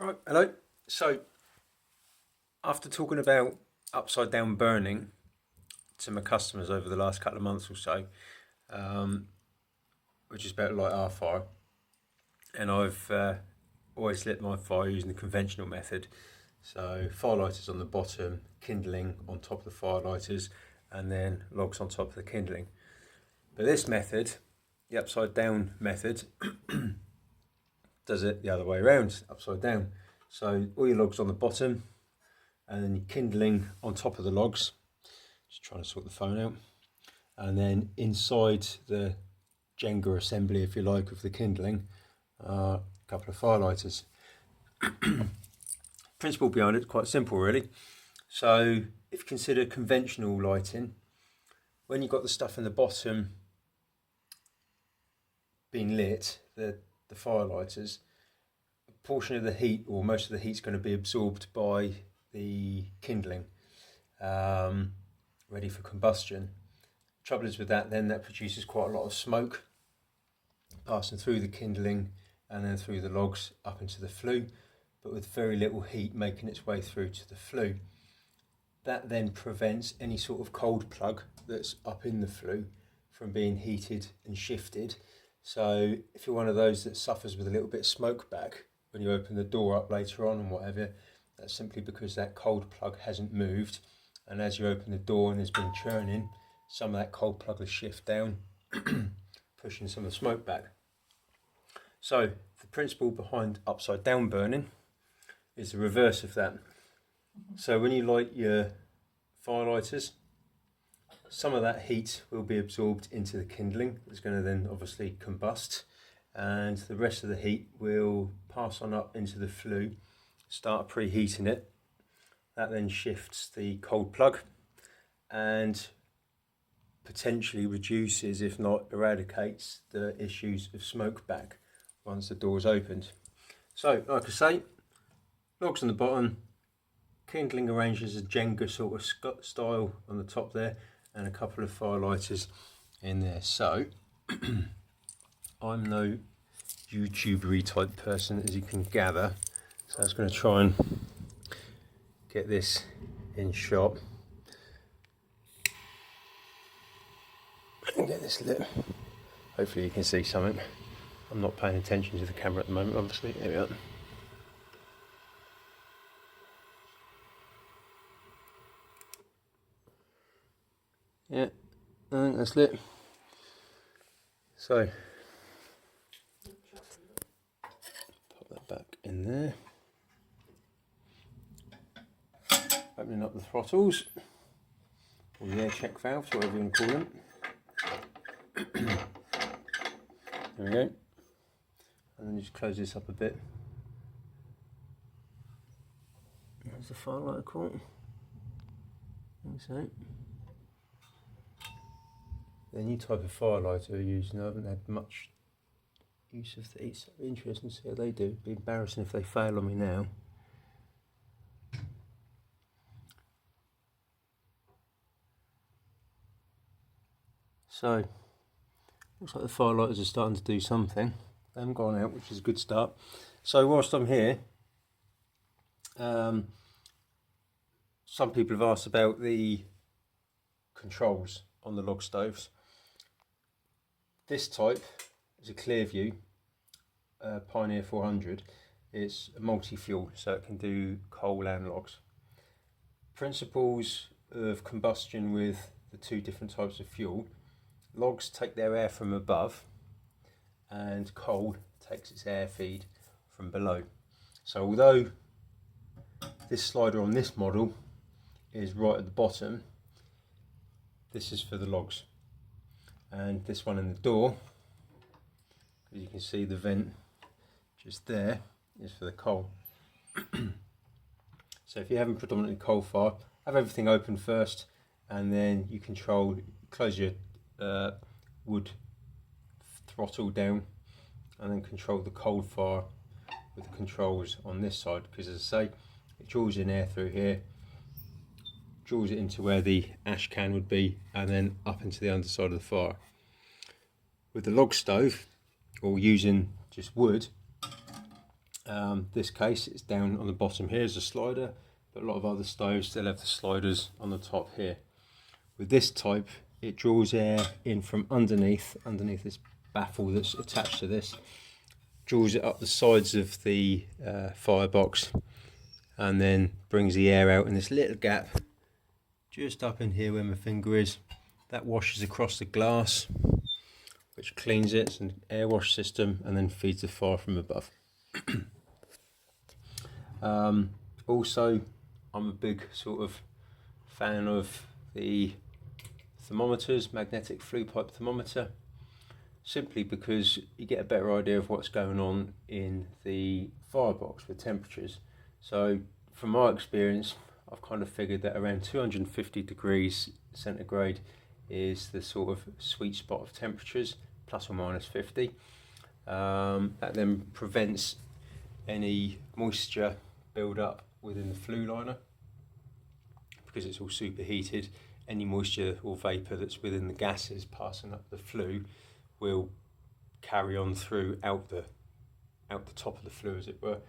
Right, hello. So, after talking about upside down burning to my customers over the last couple of months or so, which is about light our fire, and I've always lit my fire using the conventional method. So, firelighters on the bottom, kindling on top of the firelighters, and then logs on top of the kindling. But this method, the upside down method, does it the other way around, upside down. So all your logs on the bottom and then your kindling on top of the logs. Just trying to sort the phone out. And then inside the Jenga assembly, if you like, of the kindling, a couple of firelighters. Principle behind it is quite simple really. So if you consider conventional lighting, when you've got the stuff in the bottom being lit, the firelighters, a portion of the heat, or most of the heat, is going to be absorbed by the kindling, ready for combustion. Trouble is with that, then that produces quite a lot of smoke passing through the kindling and then through the logs up into the flue, but with very little heat making its way through to the flue. That then prevents any sort of cold plug that's up in the flue from being heated and shifted. So if you're one of those that suffers with a little bit of smoke back when you open the door up later on and whatever, that's simply because that cold plug hasn't moved, and as you open the door and there's been churning, some of that cold plug will shift down, pushing some of the smoke back. So the principle behind upside down burning is the reverse of that. So when you light your firelighters, some of that heat will be absorbed into the kindling. It's going to then obviously combust, and the rest of the heat will pass on up into the flue, start preheating it. That then shifts the cold plug and potentially reduces, if not eradicates, the issues of smoke back once the door's opened. So, like I say, logs on the bottom, kindling arranged as a Jenga sort of style on the top there, and a couple of firelighters in there. So I'm no YouTubery type person, as you can gather, so I was going to try and get this in shot and get this lit. Hopefully you can see something. I'm not paying attention to the camera at the moment, obviously. There we are. Yeah, I think that's lit. So pop that back in there. Opening up the throttles, or the air check valves, whatever you want to call them. There we go. And then just close this up a bit. There's the firelighter cord. Like so. The new type of firelighter we're using, I haven't had much use of these. So interesting to see how they do. It'd be embarrassing if they fail on me now. So, looks like the firelighters are starting to do something. They haven't gone out, which is a good start. So whilst I'm here, some people have asked about the controls on the log stoves. This type is a Clearview Pioneer 400. It's a multi-fuel, so it can do coal and logs. Principles of combustion with the two different types of fuel: logs take their air from above, and coal takes its air feed from below. So although this slider on this model is right at the bottom, this is for the logs, and this one in the door, as you can see the vent just there, is for the coal. So if you're having predominantly coal fire, have everything open first, and then you close your wood throttle down, and then control the coal fire with the controls on this side, because as I say, it draws in air through here, draws it into where the ash can would be, and then up into the underside of the fire. With the log stove, or using just wood, This case, it's down on the bottom here as a slider, but a lot of other stoves still have the sliders on the top here. With this type, it draws air in from underneath this baffle that's attached to this, draws it up the sides of the firebox, and then brings the air out in this little gap just up in here where my finger is. That washes across the glass, which cleans it. It's an air wash system, and then feeds the fire from above. Also, I'm a big sort of fan of the thermometers, magnetic flue pipe thermometer, simply because you get a better idea of what's going on in the firebox with temperatures. So from my experience, I've kind of figured that around 250 degrees centigrade is the sort of sweet spot of temperatures, plus or minus 50. That then prevents any moisture build up within the flue liner, because it's all superheated. Any moisture or vapour that's within the gases passing up the flue will carry on through out the top of the flue, as it were.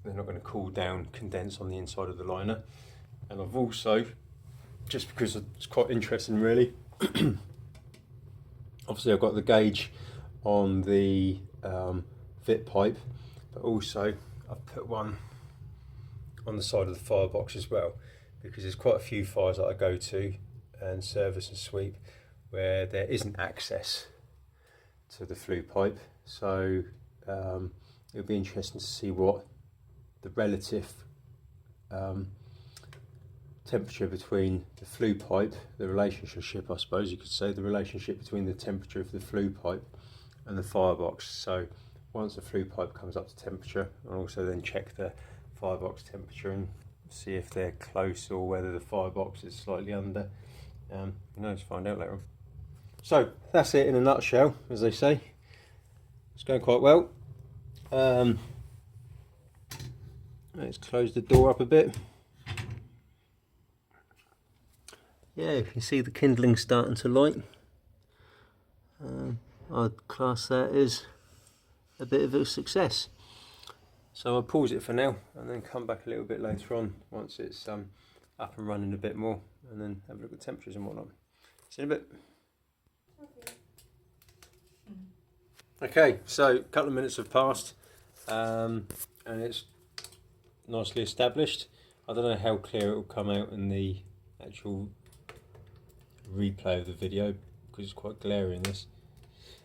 They're not going to cool down, condense on the inside of the liner. And I've also, just because it's quite interesting really, obviously I've got the gauge on the vit pipe, but also I've put one on the side of the firebox as well, because there's quite a few fires that I go to and service and sweep where there isn't access to the flue pipe. So it'll be interesting to see what the relative temperature between the flue pipe, the relationship, I suppose you could say, the relationship between the temperature of the flue pipe and the firebox. So once the flue pipe comes up to temperature, I'll also then check the firebox temperature and see if they're close or whether the firebox is slightly under. Who knows, find out later on. So that's it in a nutshell, as they say. It's going quite well. Let's close the door up a bit. Yeah, you can see the kindling starting to light. I'd class that as a bit of a success. So I'll pause it for now and then come back a little bit later on once it's up and running a bit more, and then have a look at temperatures and whatnot. See you in a bit. Okay, so a couple of minutes have passed and it's nicely established. I don't know how clear it will come out in the actual replay of the video because it's quite glary in this.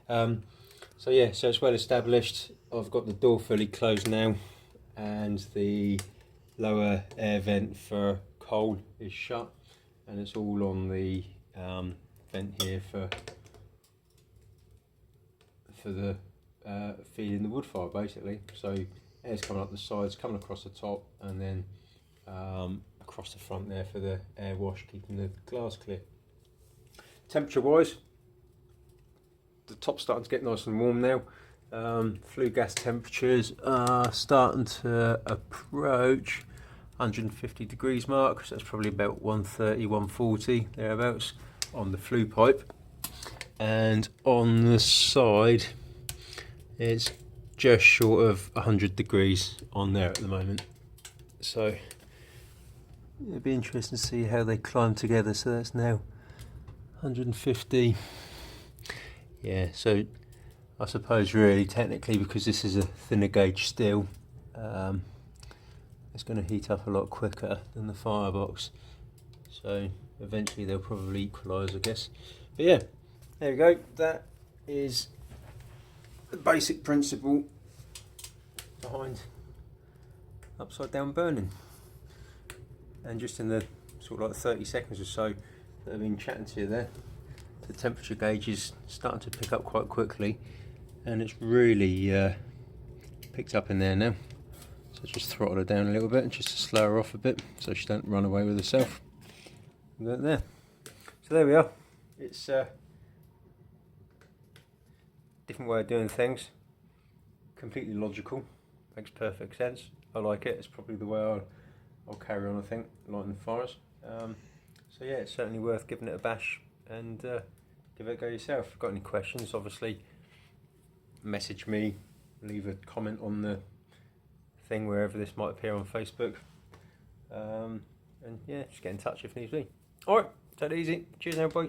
So yeah, so it's well established. I've got the door fully closed now, and the lower air vent for coal is shut, and it's all on the vent here for the feeding the wood fire basically. So air's coming up the sides, coming across the top, and then across the front there for the air wash, keeping the glass clear. Temperature wise, the top's starting to get nice and warm now. Flue gas temperatures are starting to approach 150 degrees mark, so that's probably about 130, 140 thereabouts on the flue pipe, and on the side it's just short of 100 degrees on there at the moment. So it'll be interesting to see how they climb together. So that's now 150. Yeah, so I suppose really technically, because this is a thinner gauge steel, it's going to heat up a lot quicker than the firebox, so eventually they'll probably equalise, I guess. But yeah, there we go. That is the basic principle behind upside down burning. And just in the sort of like 30 seconds or so that I've been chatting to you there, the temperature gauge is starting to pick up quite quickly, and it's really picked up in there now. So just throttle her down a little bit just to slow her off a bit so she don't run away with herself. Got there. So there we are. It's a different way of doing things, completely logical, makes perfect sense. I like it. It's probably the way I'll carry on, I think, lighting fires. So yeah, it's certainly worth giving it a bash and give it a go yourself. If you've got any questions, obviously message me, leave a comment on the thing wherever this might appear on Facebook. And yeah, just get in touch if needs be. Alright, take it easy. Cheers now, bye.